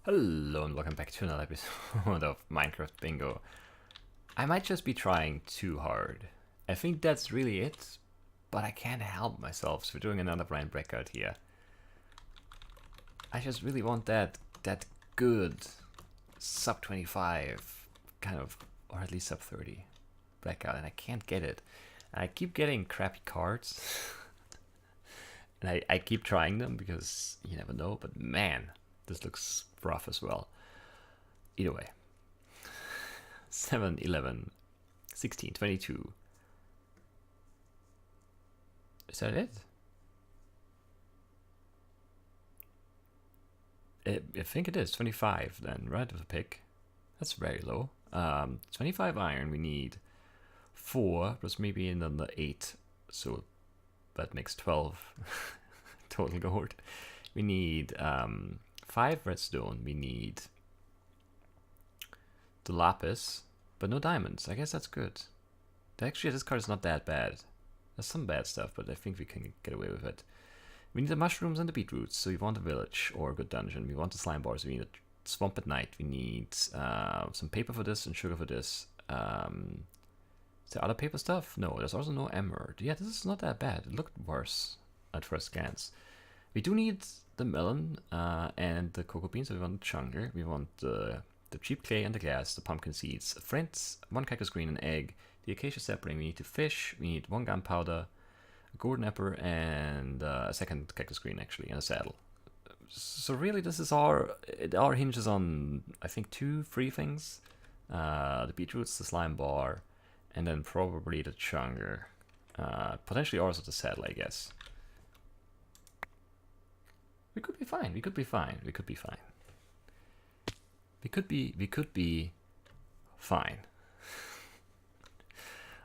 Hello and welcome back to another episode of Minecraft Bingo. I might just be trying too hard. I think that's really it, but I can't help myself, so we're doing another blind breakout here. I just really want that good sub 25 kind of, or at least sub 30 blackout, and I can't get it. I keep getting crappy cards, and I keep trying them because you never know, but man, this looks rough as well. Either way. 7, 11, 16, 22. Is that it? I think it is 25 then, right? With a pick. That's very low. 25 iron, we need 4 plus maybe another 8. So that makes 12 total gold. We need 5 redstone. We need the lapis, but no diamonds. I guess that's good. Actually, this card is not that bad. There's some bad stuff, but I think we can get away with it. We need the mushrooms and the beetroots, so we want a village or a good dungeon. We want the slime bars. We need a swamp at night. We need some paper for this and sugar for this. Is there other paper stuff? No, there's also no emerald. Yeah, this is not that bad. It looked worse at first glance. We do need the melon and the cocoa beans, so we want the chunker. We want the cheap clay and the glass, the pumpkin seeds, friends, 1 cactus green, an egg, the acacia sapling. We need to fish. We need 1 gunpowder, a golden apple, and a second cactus green actually, and a saddle. So really, this is it all hinges on I think 3 things: the beetroots, the slime bar, and then probably the chunker. Potentially also the saddle, I guess. We could be fine. We could be fine. We could be fine. We could be fine.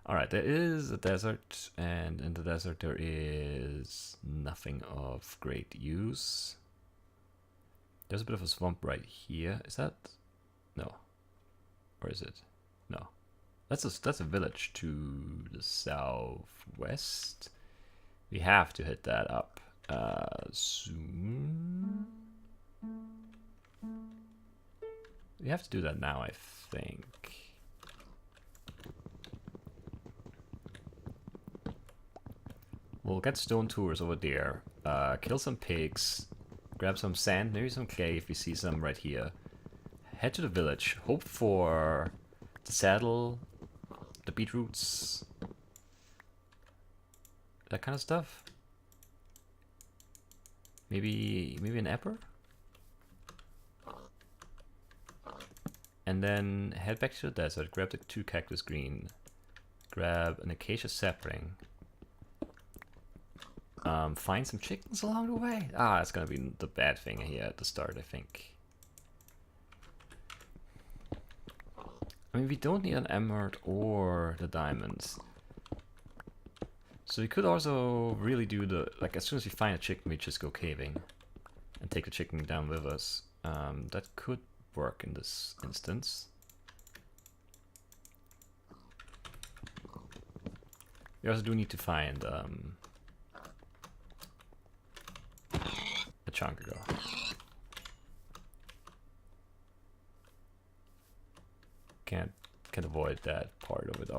Alright, there is a desert, and in the desert there is nothing of great use. There's a bit of a swamp right here. Is that? No. Or is it? No. That's a village to the southwest. We have to hit that up soon. We have to do that now, I think. We'll get stone tools over there, kill some pigs, grab some sand, maybe some clay if we see some right here. Head to the village, hope for the saddle, the beetroots, that kind of stuff. Maybe an apple? And then head back to the desert, grab the 2 cactus green, grab an acacia sapling, find some chickens along the way. That's gonna be the bad thing here at the start, I think. I mean, we don't need an emerald or the diamonds. So we could also really do as soon as we find a chicken, we just go caving and take the chicken down with us. That could work in this instance. We also do need to find a chunker though. Can't avoid that part of it.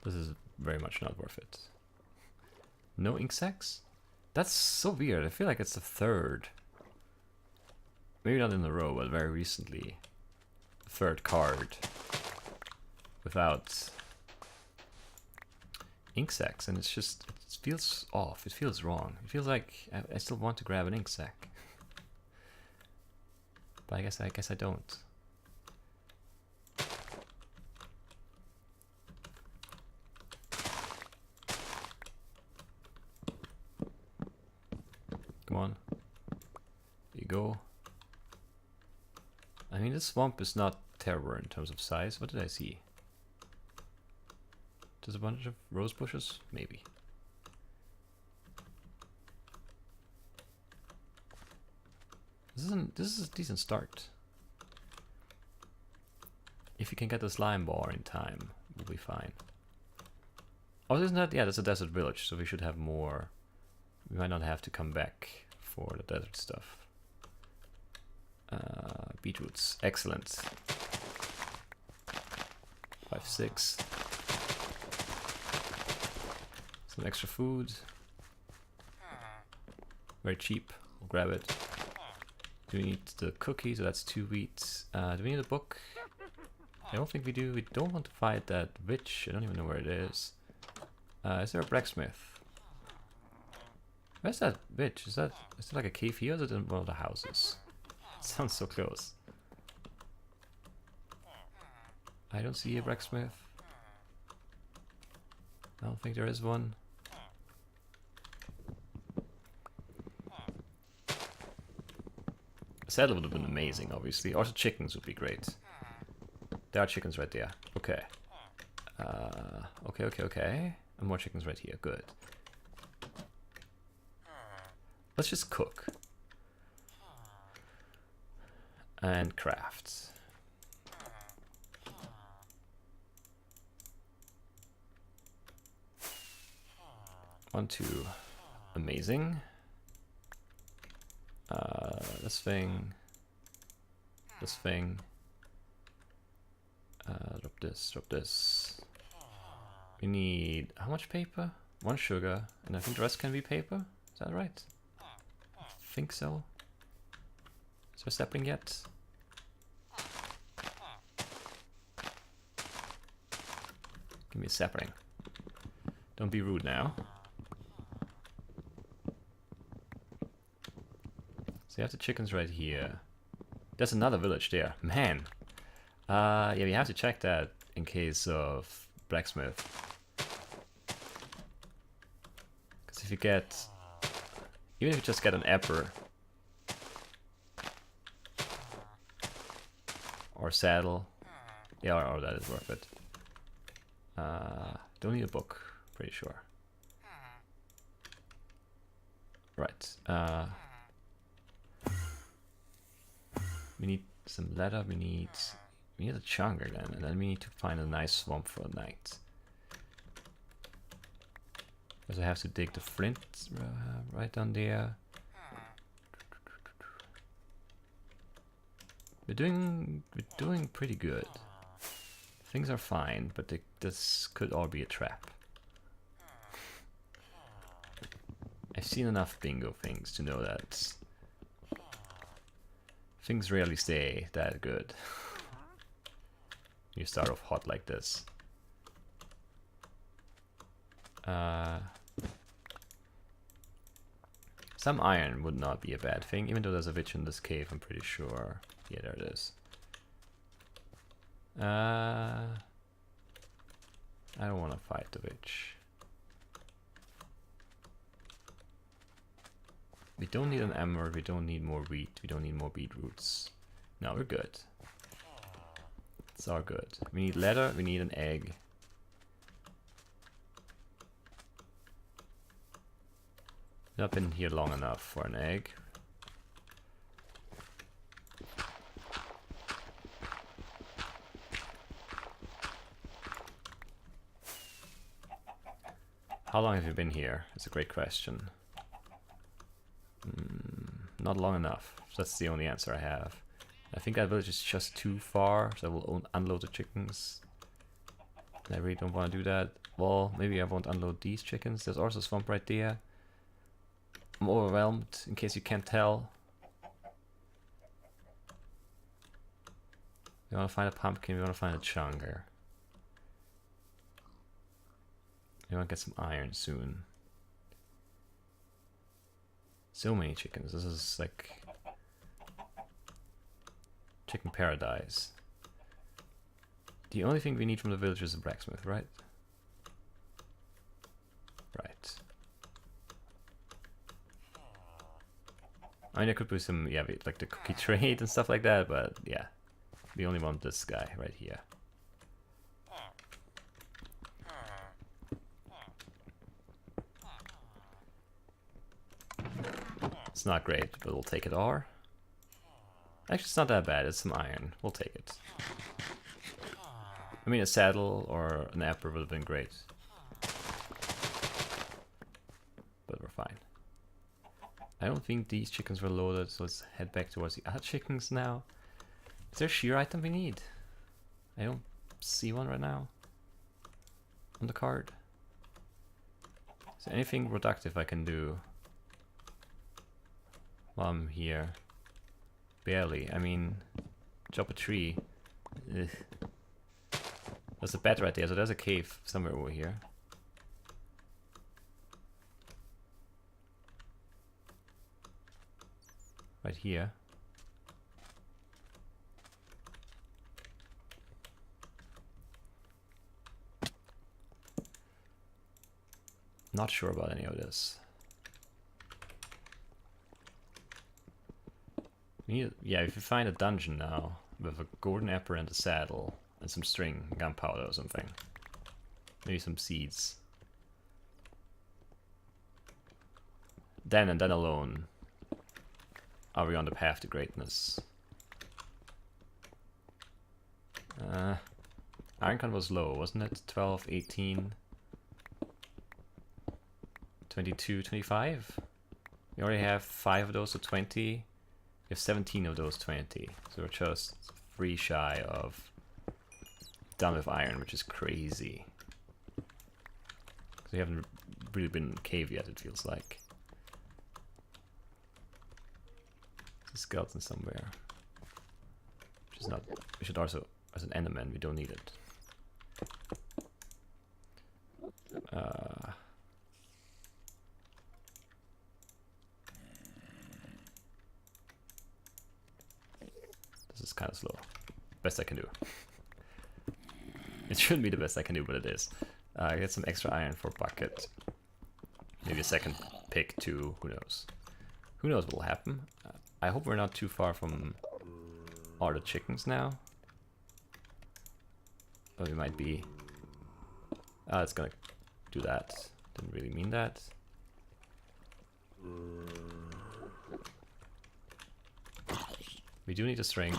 This is very much not worth it. No ink sacks? That's so weird. I feel like it's the 3rd. Maybe not in a row, but very recently. 3rd card without ink sacks, and it feels off. It feels wrong. It feels like I still want to grab an ink sack, but I guess I don't. Come on. There you go. I mean, this swamp is not terrible in terms of size. What did I see? Just a bunch of rose bushes? Maybe. This is a decent start. If you can get the slime bar in time, we'll be fine. Oh, isn't that? Yeah, that's a desert village, so we should have more We might not have to come back for the desert stuff. Beetroots, excellent. 5, 6. Some extra food. Very cheap. We'll grab it. Do we need the cookie? So that's 2 wheat. Do we need a book? I don't think we do. We don't want to fight that witch. I don't even know where it is. Is there a blacksmith? Where's that witch? Is it like a cave here or is it in one of the houses? It sounds so close. I don't see a blacksmith. I don't think there is one. A saddle would have been amazing, obviously. Also chickens would be great. There are chickens right there. Okay. Okay. And more chickens right here. Good. Let's just cook. And craft. 1, 2. Amazing. This thing. This thing. Drop this. We need how much paper? 1 sugar, and I think the rest can be paper. Is that right? I think so. Is there a sapling yet? Give me a sapling. Don't be rude now. So you have the chickens right here. There's another village there. Man. Yeah, we have to check that in case of blacksmith. Because if you get... Even if you just get an apple or saddle, yeah, or that is worth it. Don't need a book, pretty sure. Right. We need some leather. We need a chunker then, and then we need to find a nice swamp for a night. Because I have to dig the flint right down there. We're doing pretty good. Things are fine, but this could all be a trap. I've seen enough bingo things to know that things rarely stay that good. You start off hot like this. Some iron would not be a bad thing, even though there's a witch in this cave, I'm pretty sure. Yeah, there it is. I don't want to fight the witch. We don't need an emmer, we don't need more wheat, we don't need more beetroots. No, we're good. It's all good. We need leather, we need an egg. Not been here long enough for an egg. How long have you been here? It's a great question. Not long enough. That's the only answer I have. I think that village is just too far, so I will unload the chickens. I really don't want to do that. Well, maybe I won't unload these chickens. There's also a swamp right there. I'm overwhelmed, in case you can't tell. We want to find a pumpkin, we want to find a chunker. We want to get some iron soon. So many chickens. This is like chicken paradise. The only thing we need from the village is a blacksmith, right? Right. I mean, there could be some, yeah, like the cookie trade and stuff like that, but yeah. We only want this guy right here. It's not great, but we'll take it all. Actually, it's not that bad. It's some iron. We'll take it. I mean, a saddle or an apple would have been great. But we're fine. I don't think these chickens were loaded, so let's head back towards the other chickens now. Is there a shear item we need? I don't see one right now on the card. Is there anything productive I can do while I'm here? Barely. I mean, chop a tree. Ugh. There's a bed right there, so there's a cave somewhere over here. Right here. Not sure about any of this. We need, yeah, if you find a dungeon now with a golden apple and a saddle and some string, gunpowder or something, maybe some seeds, then and then alone are we on the path to greatness. Iron Con was low, wasn't it? 12, 18, 22, 25? We already have 5 of those, so 20. We have 17 of those 20. So we're just 3 shy of done with iron, which is crazy. Because we haven't really been in cave yet, it feels like. There's a skeleton somewhere. Which is not... We should also... As an enderman, we don't need it. This is kind of slow. Best I can do. It shouldn't be the best I can do, but it is. I get some extra iron for a bucket. Maybe a second pick too. Who knows? Who knows what will happen? I hope we're not too far from all the chickens now. But we might be. It's gonna do that. Didn't really mean that. We do need a string.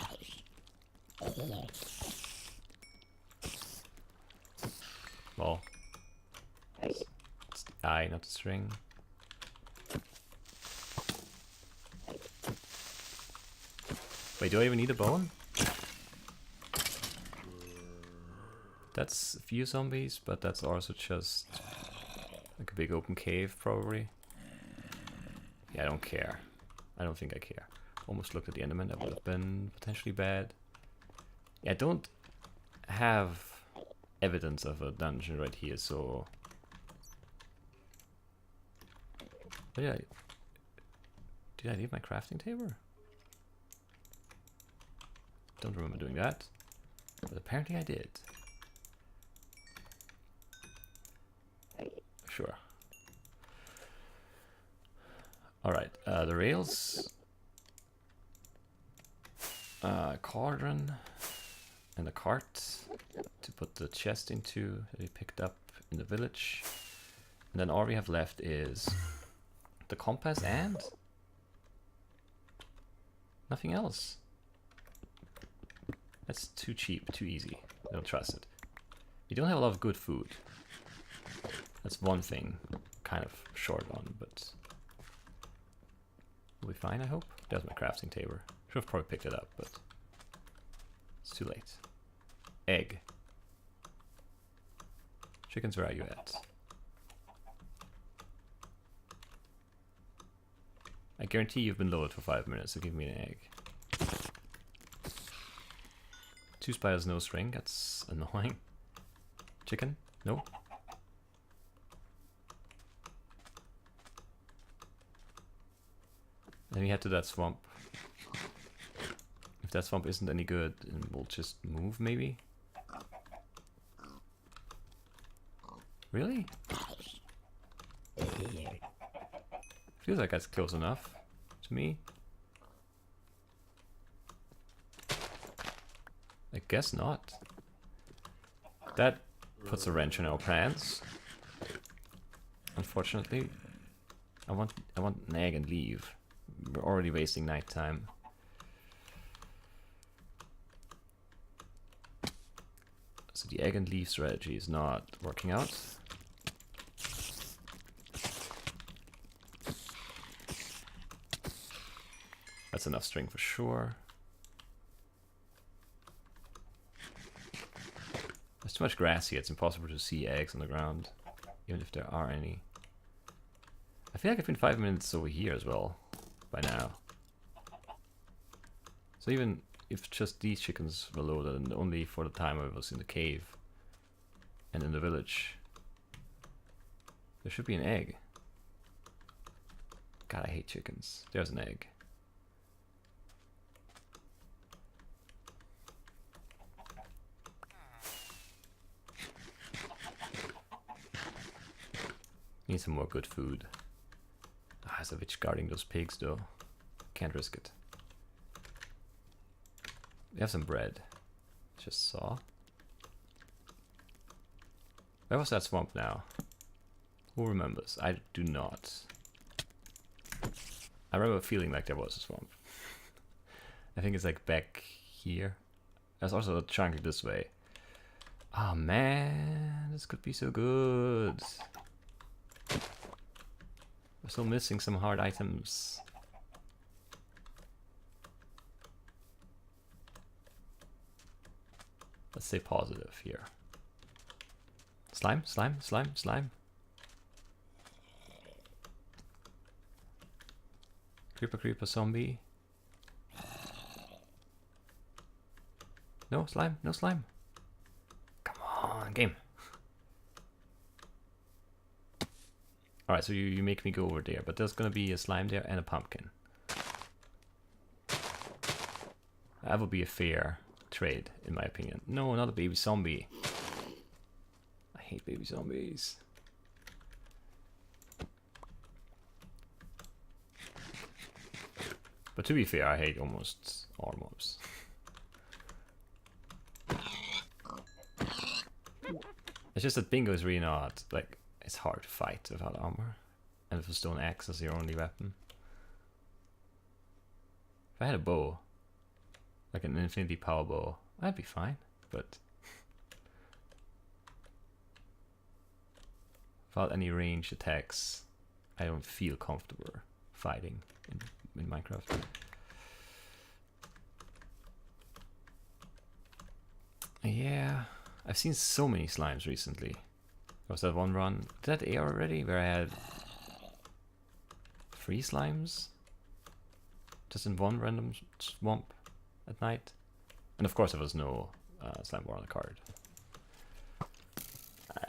Well, it's the eye, not the string. Wait, do I even need a bone? That's a few zombies, but that's also just like a big open cave, probably. Yeah, I don't care. I don't think I care. Almost looked at the enderman, that would have been potentially bad. Yeah, I don't have evidence of a dungeon right here, so... But yeah, did I leave my crafting table? Don't remember doing that, but apparently I did. Sure. Alright, the rails, cauldron, and a cart to put the chest into that we picked up in the village. And then all we have left is the compass and nothing else. That's too cheap, too easy. I don't trust it. We don't have a lot of good food. That's one thing, kind of short on, but we'll be fine, I hope. There's my crafting table. Should have probably picked it up, but it's too late. Egg. Chickens, where are you at? I guarantee you've been loaded for 5 minutes, so give me an egg. 2 spiders, no string, that's annoying. Chicken? No? Then we head to that swamp. If that swamp isn't any good, then we'll just move, maybe? Really? Feels like that's close enough to me. I guess not. That puts a wrench in our plans. Unfortunately, I want an egg and leave. We're already wasting night time. So the egg and leave strategy is not working out. That's enough string for sure. There's too much grass here, it's impossible to see eggs on the ground, even if there are any. I feel like I've been 5 minutes over here as well, by now. So even if just these chickens were loaded, and only for the time I was in the cave and in the village, there should be an egg. God, I hate chickens. There's an egg. Need some more good food. Ah, there's a witch guarding those pigs though. Can't risk it. We have some bread. Just saw. Where was that swamp now? Who remembers? I do not. I remember feeling like there was a swamp. I think it's like back here. There's also a chunk this way. Oh man, this could be so good. We're still missing some hard items. Let's stay positive here. Slime, slime, slime, slime. Creeper, creeper, zombie. No slime, no slime. Come on, game. Alright, so you make me go over there, but there's gonna be a slime there and a pumpkin. That would be a fair trade, in my opinion. No, not a baby zombie. I hate baby zombies. But to be fair, I hate almost all mobs. It's just that Bingo is really not, like, it's hard to fight without armor. And with a stone axe as your only weapon. If I had a bow, like an infinity power bow, I'd be fine, but without any ranged attacks, I don't feel comfortable fighting in Minecraft. Yeah, I've seen so many slimes recently. There was that one run, did that air already, where I had 3 slimes? Just in one random swamp at night. And of course there was no slime war on the card.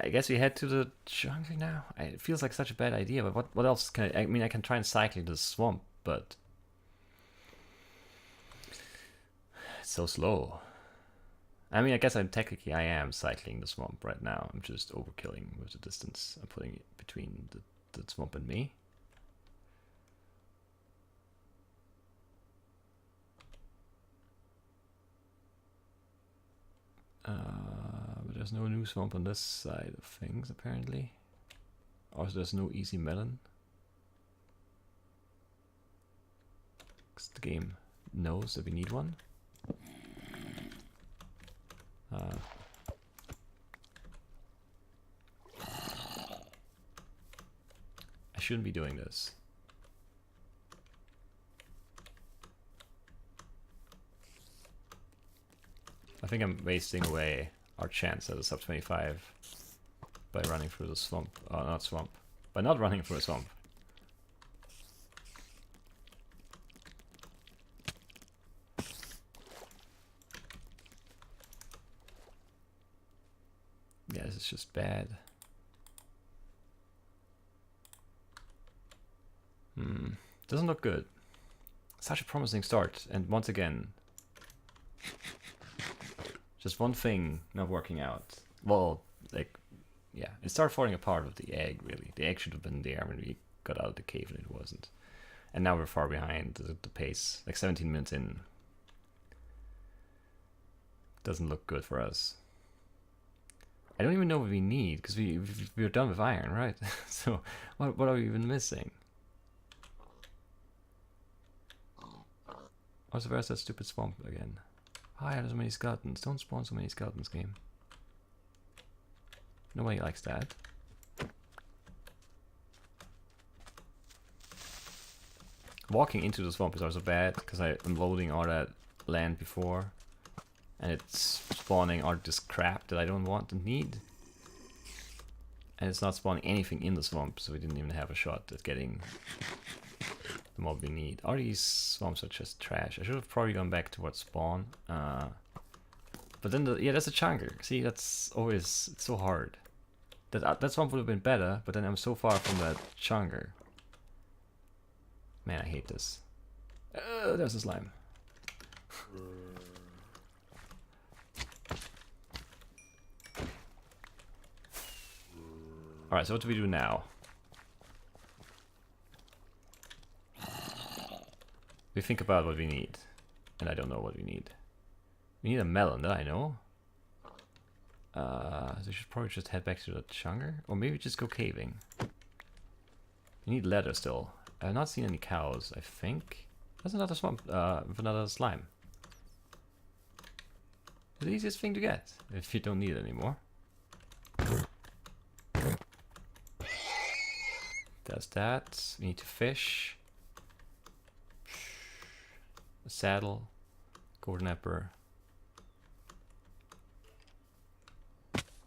I guess we head to the jungle now. It feels like such a bad idea, but what else can I mean, I can try and cycle the swamp, but it's so slow. I mean, I guess I am cycling the swamp right now. I'm just overkilling with the distance I'm putting it between the swamp and me. But there's no new swamp on this side of things, apparently. Also, there's no easy melon. Because the game knows that we need one. I shouldn't be doing this. I think I'm wasting away our chance at a sub 25 by running through the swamp. Oh, not swamp. By not running through a swamp. Yeah, this is just bad. Doesn't look good. Such a promising start, and once again, just one thing not working out. Well, like, yeah, it started falling apart with the egg, really. The egg should have been there when we got out of the cave, and it wasn't. And now we're far behind the pace, like 17 minutes in. Doesn't look good for us. I don't even know what we need, because we're done with iron, right? So, what are we even missing? Also, where's that stupid swamp again? Why are there so many skeletons? Don't spawn so many skeletons, game. Nobody likes that. Walking into the swamp is also bad because I'm loading all that land before, and it's spawning all this crap that I don't want and need. And it's not spawning anything in the swamp, so we didn't even have a shot at getting the mob we need. All these swamps are just trash. I should have probably gone back towards spawn. But then, yeah, that's a chunker. See, that's always, it's so hard. That swamp would have been better, but then I'm so far from that chunker. Man, I hate this. There's a slime. Alright, so what do we do now? We think about what we need. And I don't know what we need. We need a melon, that I know. So we should probably just head back to the chunker. Or maybe just go caving. We need leather still. I've not seen any cows, I think. There's another swamp with another slime. The easiest thing to get, if you don't need it anymore. Does that. We need to fish. A saddle. Golden apple.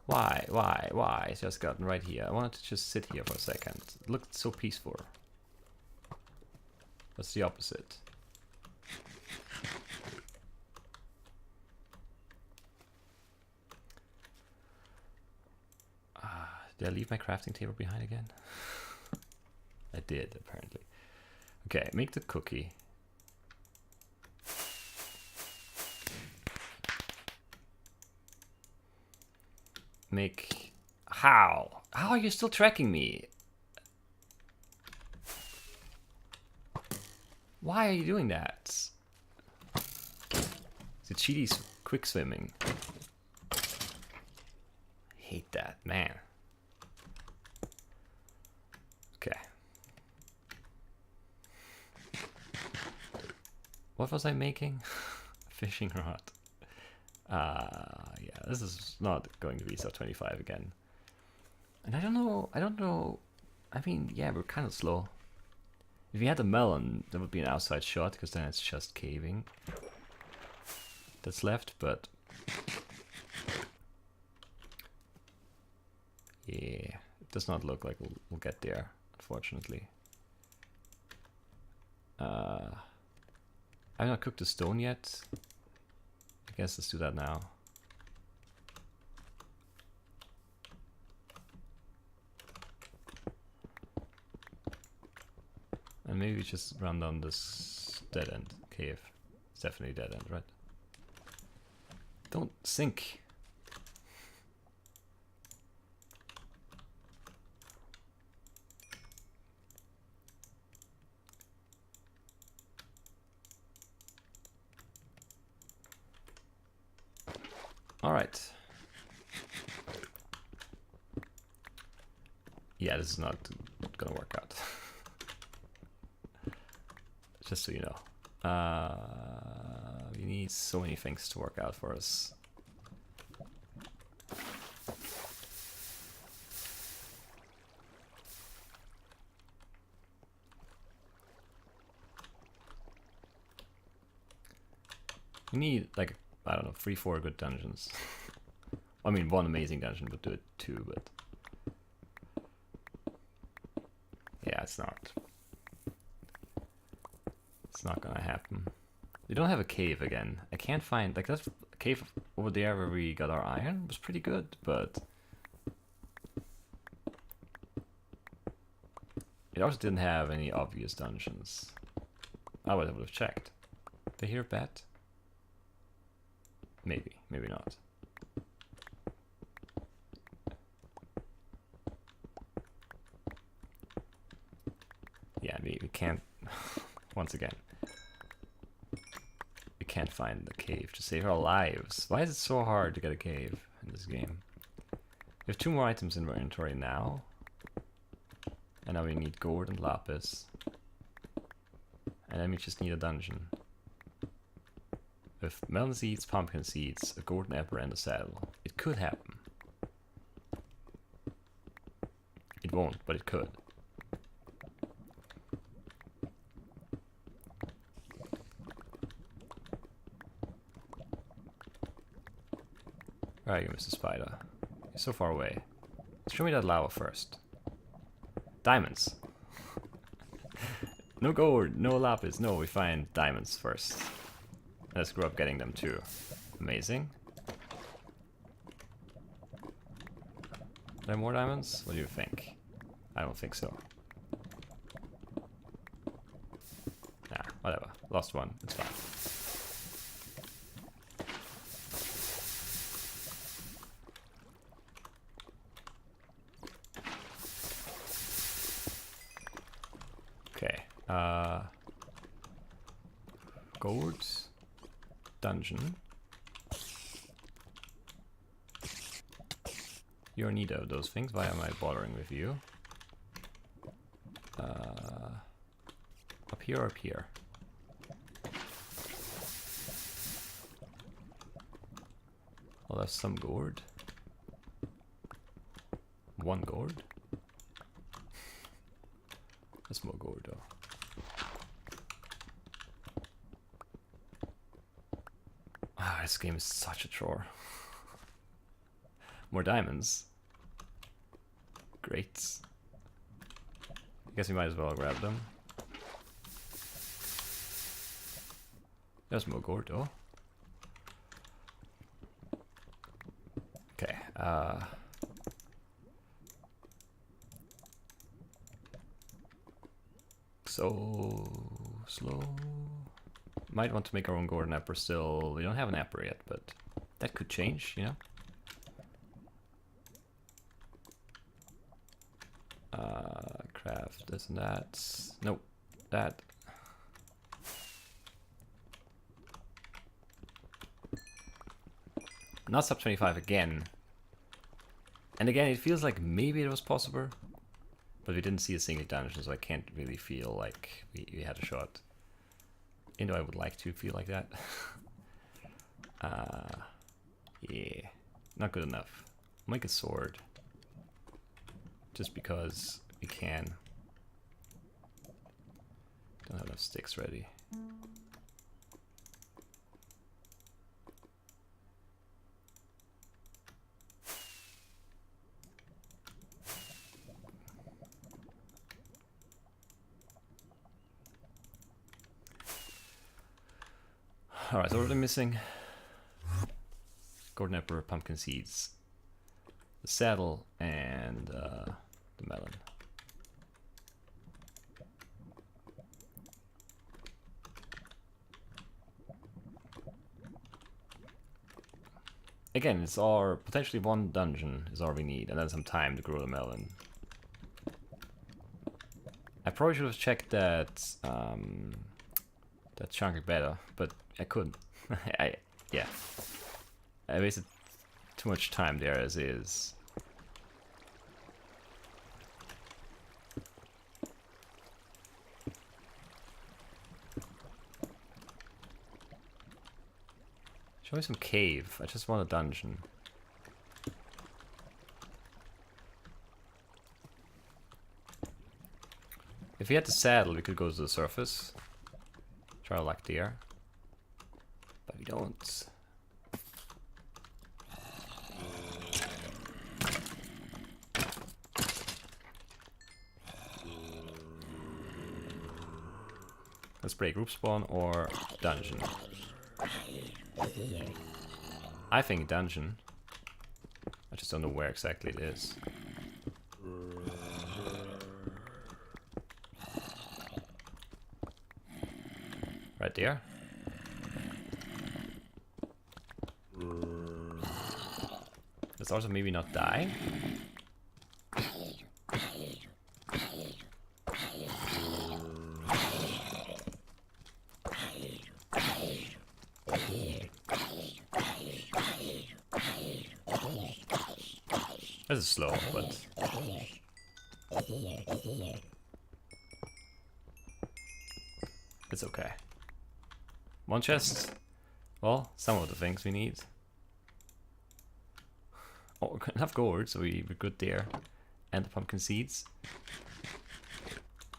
Why? It's just gotten right here. I wanted to just sit here for a second. It looked so peaceful. That's the opposite. Did I leave my crafting table behind again? I did, apparently. Okay, make the cookie. Make... How? How are you still tracking me? Why are you doing that? The cheaty's quick swimming. Hate that, man. Okay. What was I making? Fishing rod. Yeah, this is not going to be sub 25 again. And I don't know. I mean, yeah, we're kind of slow. If we had a melon, that would be an outside shot, because then it's just caving that's left, but yeah, it does not look like we'll get there, unfortunately. I've not cooked the stone yet. I guess let's do that now. And maybe we just run down this dead end cave. It's definitely dead end, right? Don't sink. All right. Yeah, this is not gonna work out. Just so you know. We need so many things to work out for us. We need, like, I don't know, 3-4 good dungeons. I mean, one amazing dungeon would do it too, but yeah, it's not gonna happen. We don't have a cave again. I can't find, like, that cave over there where we got our iron was pretty good, but it also didn't have any obvious dungeons. I would have checked. Did I hear a bat? Maybe, maybe not. Yeah, we can't, once again, we can't find the cave to save our lives. Why is it so hard to get a cave in this game? We have 2 more items in our inventory now. And now we need gold and lapis. And then we just need a dungeon. With melon seeds, pumpkin seeds, a golden apple and a saddle. It could happen. It won't, but it could. Where are you, Mr. Spider? You're so far away. Show me that lava first. Diamonds. No gold, no lapis. No, we find diamonds first. Let's grow up getting them too. Amazing. Are there more diamonds? What do you think? I don't think so. Nah, whatever. Lost one. It's fine. Okay. Gold. Dungeon. You're in need of those things. Why am I bothering with you? Up here or up here? Well, that's some gourd. One gourd? That's more gourd though. Ah, this game is such a chore. More diamonds. Great. I guess we might as well grab them. There's more gourd though. Okay, so slow. Might want to make our own golden apple still. We don't have an apple yet, but that could change, you know? Craft this and that. Nope, that. Not sub 25 again. And again, it feels like maybe it was possible, but we didn't see a single dungeon, so I can't really feel like we had a shot. Even though I would like to feel like that. Yeah, not good enough. Make a sword. Just because we can. Don't have enough sticks ready. Alright, so what are we missing? Golden apple, pumpkin seeds, the saddle, and the melon. Again, it's our potentially one dungeon is all we need, and then some time to grow the melon. I probably should have checked that that chunky better, but I couldn't. Yeah, I wasted too much time there as is. Show me some cave. I just want a dungeon. If we had the saddle, we could go to the surface. Try our luck there. But we don't. Let's break group spawn or dungeon. I think dungeon. I just don't know where exactly it is. Right there. Let's also maybe not die. This is slow, but it's okay. One chest. Well, some of the things we need. Oh, enough gold, so we're good there. And the pumpkin seeds.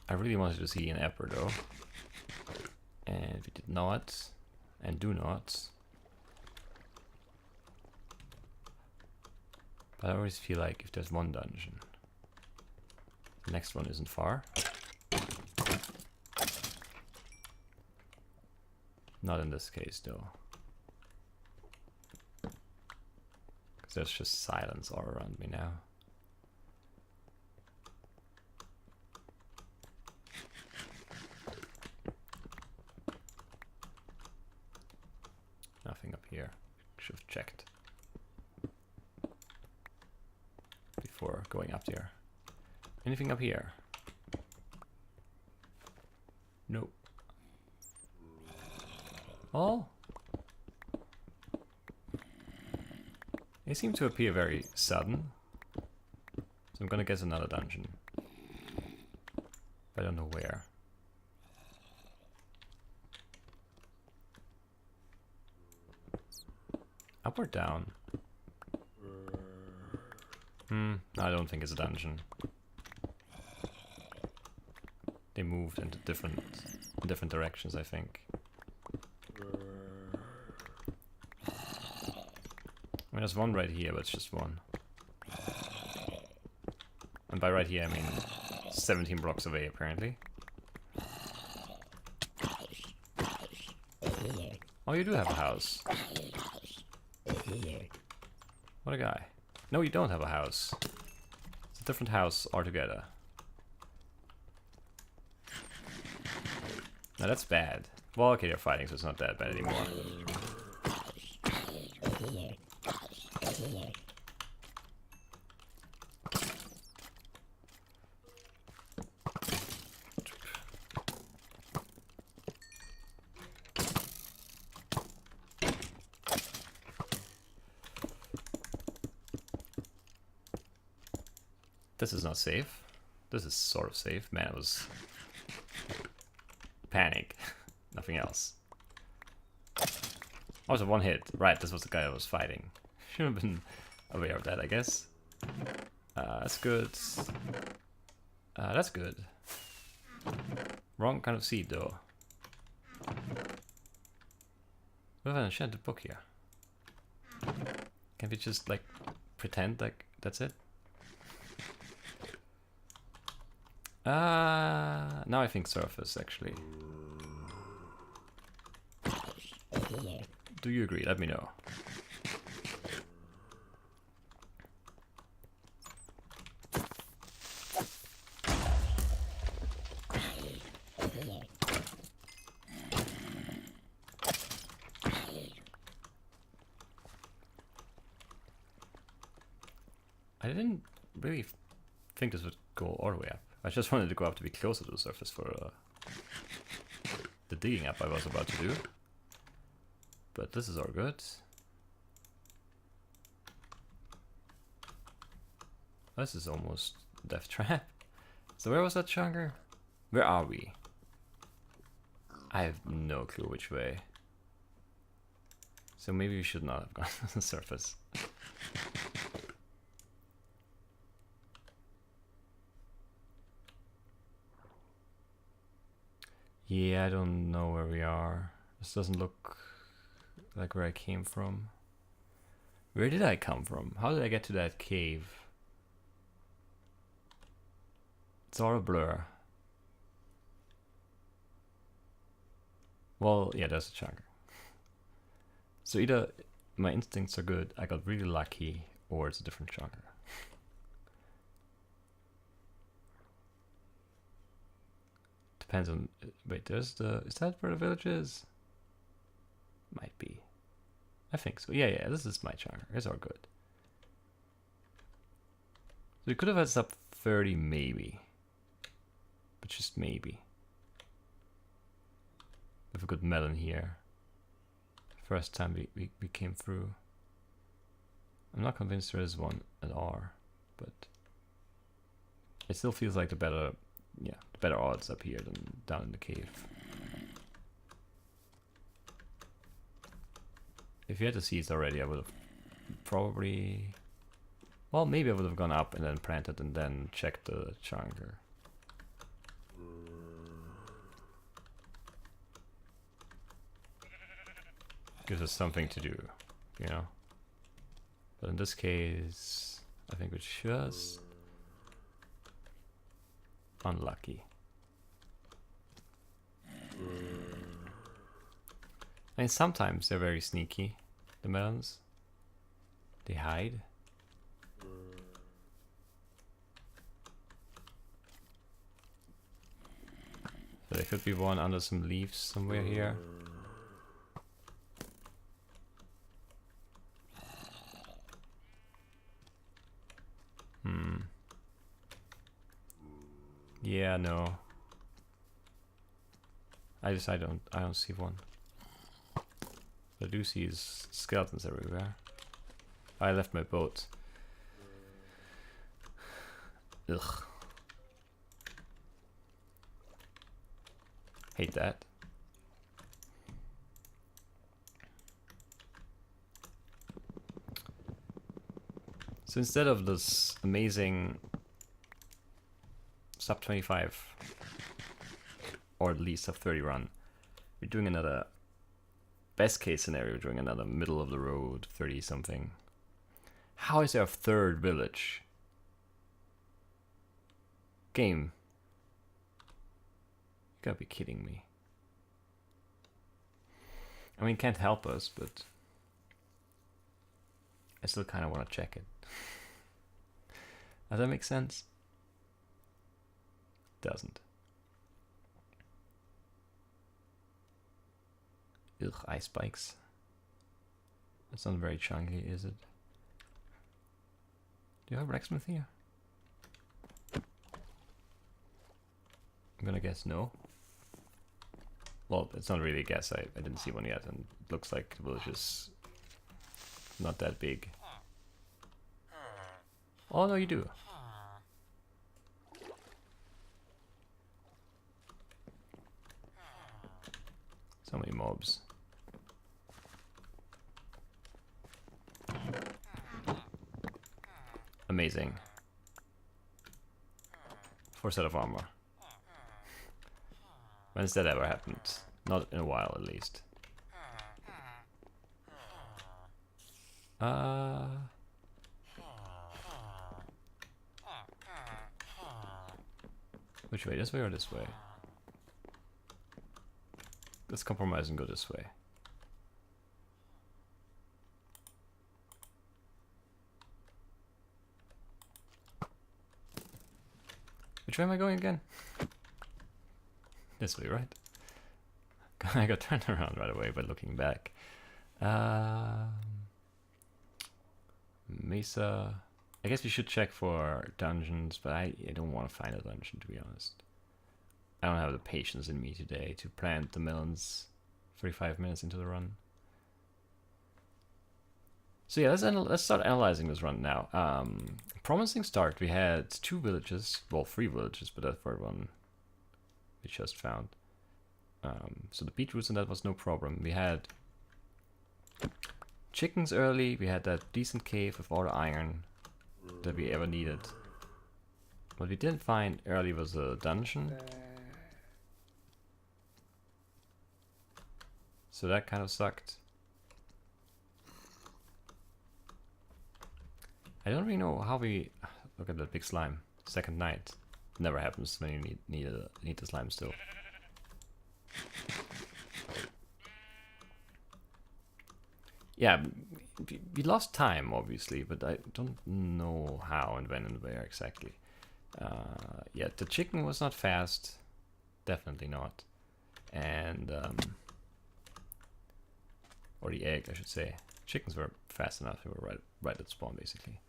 I really wanted to see an apple though. And we did not. And do not. But I always feel like if there's one dungeon, the next one isn't far. Not in this case though. Because there's just silence all around me now. Nothing up here. Should have checked before going up there. Anything up here? Nope. Oh. They seem to appear very sudden. So I'm gonna guess another dungeon. But I don't know where. Up or down? I don't think it's a dungeon. They moved into different directions, I think. I mean, there's one right here, but it's just one. And by right here, I mean 17 blocks away, apparently. Oh, you do have a house. What a guy. No, you don't have a house. It's a different house altogether. Now that's bad. Well, okay, they're fighting, so it's not that bad anymore. This is not safe. This is sort of safe. Man, it was panic. Nothing else. Oh, it's a one hit. Right, this was the guy I was fighting. Should have been aware of that, I guess. That's good. That's good. Wrong kind of seed, though. We have an enchanted book here. Can we just, like, pretend like that's it? Now I think surface, actually. Do you agree? Let me know. I didn't really think this would go all the way up. I just wanted to go up to be closer to the surface for the digging up I was about to do. But this is all good. This is almost death trap. So where was that chunker? Where are we? I have no clue which way. So maybe we should not have gone to the surface. Yeah, I don't know where we are. This doesn't look like where I came from. Where did I come from? How did I get to that cave? It's all a blur. Well, yeah, there's a chunker. So either my instincts are good, I got really lucky, or it's a different chunker. Depends on. Wait, there's the. Is that where the village is? Might be. I think so. Yeah, this is my chunker. It's all good. So we could have had up 30 maybe. But just maybe. With a good melon here. First time we came through. I'm not convinced there is one at R, but it still feels like the better odds up here than down in the cave. If you had the seeds already, I would have probably... Well, maybe I would have gone up and then planted and then checked the chunker. Gives us something to do, you know? But in this case... I think we're just unlucky. I mean, sometimes they're very sneaky, the melons. They hide. So there could be one under some leaves somewhere here. Yeah, no. I don't see one. What I do see is skeletons everywhere. I left my boat. Ugh. Hate that. So instead of this amazing sub 25 or at least sub 30 run, we're doing another best case scenario, we're doing another middle of the road 30 something. How is there a third village? Game. You gotta be kidding me. I mean, can't help us, but I still kind of want to check it. Does that make sense? Doesn't. Ugh, ice spikes. That's not very chunky, is it? Do you have a blacksmith here? I'm gonna guess no. Well, it's not really a guess. I didn't see one yet, and it looks like the village is not that big. Oh no, you do. So many mobs. Amazing. 4 set of armor. When has that ever happened? Not in a while, at least. Which way? This way or this way? Let's compromise and go this way. Which way am I going again? This way, right? I got turned around right away by looking back. Mesa. I guess we should check for dungeons, but I don't want to find a dungeon, to be honest. I don't have the patience in me today to plant the melons 45 minutes into the run. So yeah, let's start analyzing this run now. Promising start. We had 2 villages, well 3 villages, but that third one we just found. So the beetroots and that was no problem. We had chickens early. We had that decent cave with all the iron that we ever needed. What we didn't find early was a dungeon. So that kind of sucked. I don't really know how we... Look at that big slime. Second night. Never happens when you need the slime still. Yeah, we lost time, obviously, but I don't know how and when and where exactly. Yeah, the chicken was not fast. Definitely not. And... or the egg, I should say. Chickens were fast enough. They were right at spawn, basically.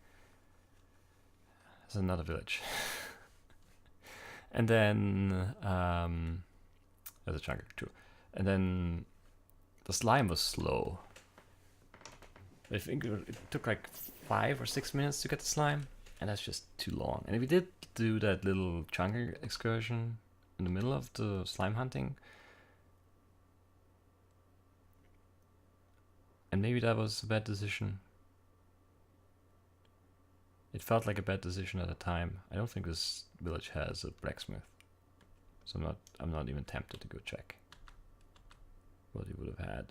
There's another village. And then... there's a chunker too. And then... the slime was slow. I think it took like 5 or 6 minutes to get the slime. And that's just too long. And we did do that little chunker excursion in the middle of the slime hunting. And maybe that was a bad decision. It felt like a bad decision at the time. I don't think this village has a blacksmith. So I'm not even tempted to go check what he would have had.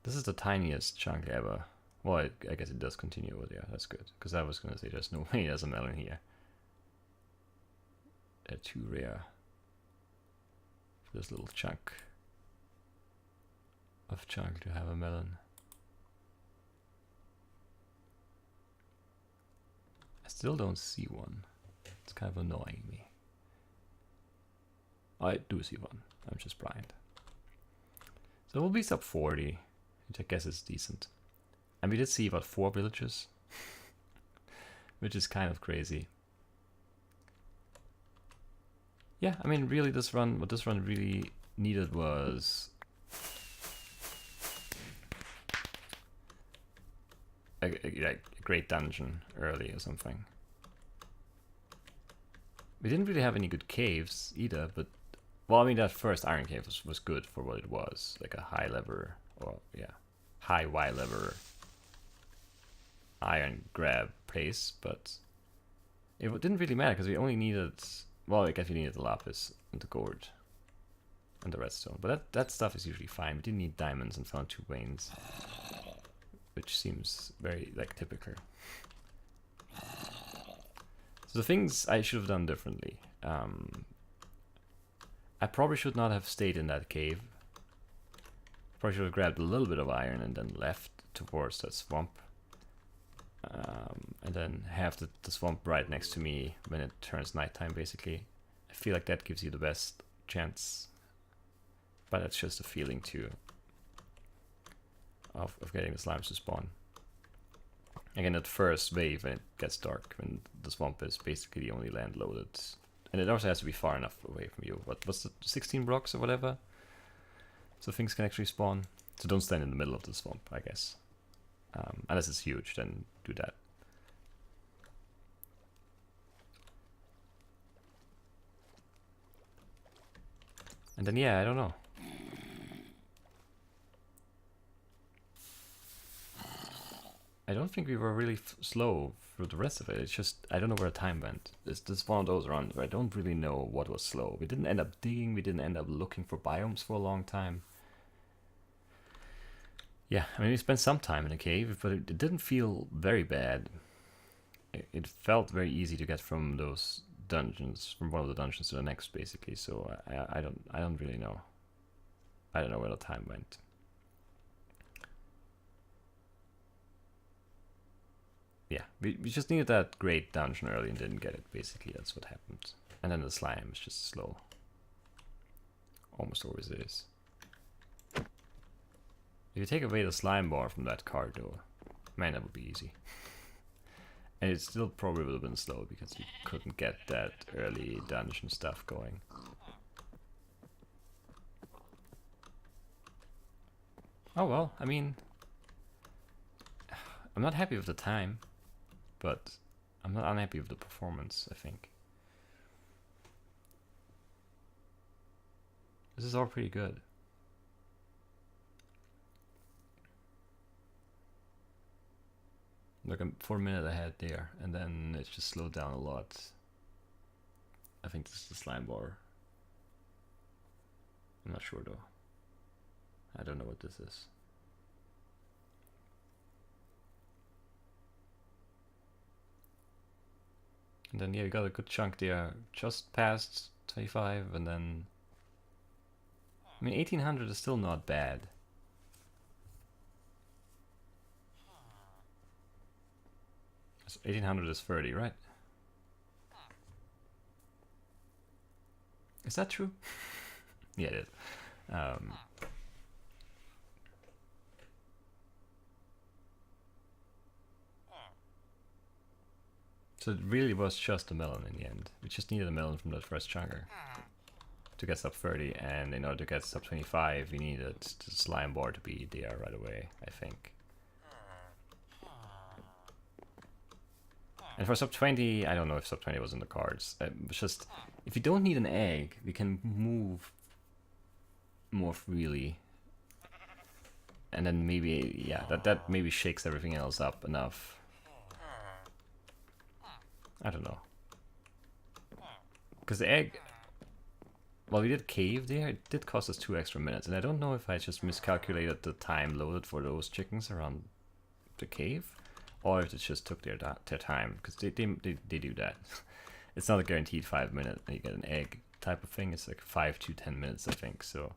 This is the tiniest chunk ever. Well, I guess it does continue over there. That's good. Because I was going to say there's no way there's a melon here. They're too rare for this little chunk of chunk to have a melon. I still don't see one. It's kind of annoying me. I do see one. I'm just blind. So we'll be sub 40, which I guess is decent. And we did see about 4 villages, which is kind of crazy. Yeah, I mean, really, this run, what this run really needed was a great dungeon early or something. We didn't really have any good caves either, but well, I mean, that first iron cave was good for what it was, like a high lever, or yeah, high Y lever iron grab place, but it didn't really matter because we only needed, well, I guess we needed the lapis and the gourd and the redstone, but that stuff is usually fine. We didn't need diamonds and found 2 veins, which seems very like typical. So the things I should have done differently. I probably should not have stayed in that cave. Probably should have grabbed a little bit of iron and then left towards that swamp. And then have the swamp right next to me when it turns nighttime, basically. I feel like that gives you the best chance. But that's just a feeling too of getting the slimes to spawn. Again, that first wave when it gets dark, when the swamp is basically the only land loaded. And it also has to be far enough away from you. What's the 16 blocks or whatever? So things can actually spawn. So don't stand in the middle of the swamp, I guess. Unless it's huge, then do that. And then, yeah, I don't know. I don't think we were really slow through the rest of it. It's just, I don't know where the time went. This one of those runs where I don't really know what was slow. We didn't end up digging, we didn't end up looking for biomes for a long time. Yeah, I mean, we spent some time in a cave, but it didn't feel very bad. It felt very easy to get from those dungeons, from one of the dungeons to the next, basically. So I don't really know. I don't know where the time went. Yeah, we just needed that great dungeon early and didn't get it, basically. That's what happened. And then the slime is just slow. Almost always is. If you take away the slime bar from that card, though, man, that would be easy. And it still probably would have been slow because you couldn't get that early dungeon stuff going. Oh well, I mean, I'm not happy with the time, but I'm not unhappy with the performance, I think. This is all pretty good. Like I'm 4 minutes ahead there, and then it's just slowed down a lot. I think this is the slime bar. I'm not sure though. I don't know what this is. And then yeah, we got a good chunk there, just past 25, and then I mean 1800 is still not bad. So 1800 is 30, right? Is that true? Yeah, it is. So it really was just a melon in the end. We just needed a melon from that first chunker to get sub 30, and in order to get sub 25, we needed the slime bar to be there right away, I think. And for sub 20, I don't know if sub 20 was in the cards. It's just, if you don't need an egg, we can move more freely. And then maybe, yeah, that maybe shakes everything else up enough. I don't know. Because the egg, well, we did cave there, it did cost us 2 extra minutes. And I don't know if I just miscalculated the time loaded for those chickens around the cave, or if it just took their time, because they do that. It's not a guaranteed 5 minute and you get an egg type of thing. It's like 5 to 10 minutes, I think. So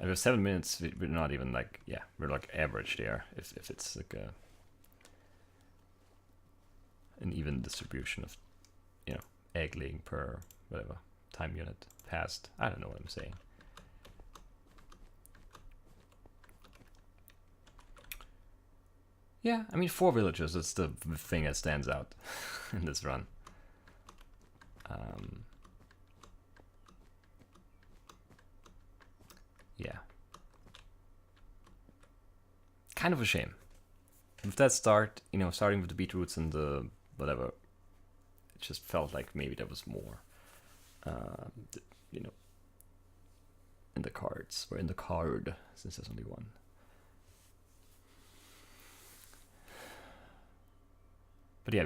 and with 7 minutes, we're not even like, yeah, we're like average there. If it's like an even distribution of, you know, egg laying per whatever time unit passed. I don't know what I'm saying. Yeah, I mean, 4 villagers, that's the thing that stands out in this run. Yeah. Kind of a shame. With that start, you know, starting with the beetroots and the whatever, it just felt like maybe there was more, you know, in the cards, or in the card, since there's only one. But yeah,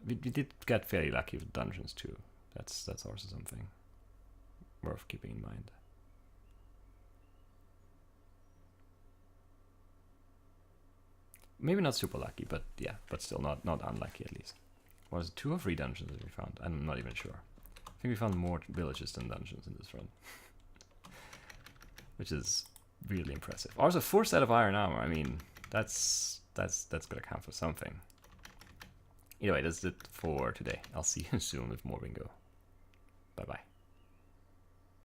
we did get fairly lucky with dungeons too. That's also something worth keeping in mind. Maybe not super lucky, but yeah, but still not unlucky at least. Was it 2 or 3 dungeons that we found? I'm not even sure. I think we found more villages than dungeons in this run, which is really impressive. Also, 4 set of iron armor. I mean, that's gonna count for something. Anyway, that's it for today. I'll see you soon with more bingo. Bye bye.